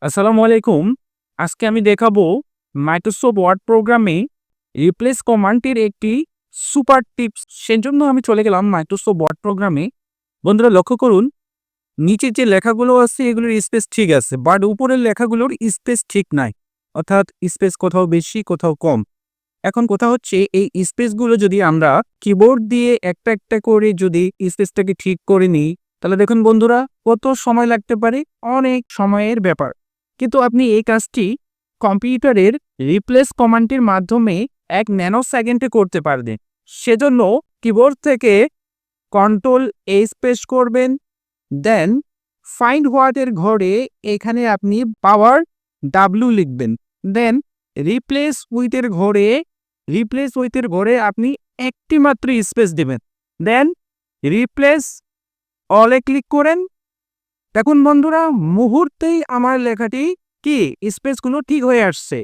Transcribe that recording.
আসসালামু আলাইকুম। আজকে আমি দেখাবো মাইক্রোসফট ওয়ার্ড প্রোগ্রামে রিপ্লেস কমান্ডটির একটি সুপার টিপস। সেজন্য আমি চলে গেলাম মাইক্রোসফট ওয়ার্ড প্রোগ্রামে। বন্ধুরা লক্ষ্য করুন, নিচের যে লেখাগুলো আছে এগুলোর স্পেস ঠিক আছে, বাট উপরের লেখাগুলোর স্পেস ঠিক নাই। অর্থাৎ স্পেস কোথাও বেশি, কোথাও কম। এখন কথা হচ্ছে এই স্পেসগুলো যদি আমরা কিবোর্ড দিয়ে একটা একটা করে যদি স্পেসটাকে ঠিক করে নিই, তাহলে দেখুন বন্ধুরা কত সময় লাগতে পারে, অনেক সময়ের ব্যাপার। কিন্তু আপনি এই কাজটি কম্পিউটারের রিপ্লেস কমান্ডটির মাধ্যমে 1 ন্যানো সেকেন্ডে করতে পারবেন। সেজন্য কিবোর্ড থেকে কন্ট্রোল এ প্রেস করবেন, দেন ফাইন্ড হোয়াটের ঘরে এখানে আপনি পাওয়ার ডাব্লিউ লিখবেন, দেন রিপ্লেস উইথের ঘরে আপনি একটি মাত্র স্পেস দেবেন, দেন রিপ্লেস অলে ক্লিক করেন। দেখুন বন্ধুরা মুহূর্তেই আমার লেখাটি কি স্পেসগুলো ঠিক হয়ে আসছে।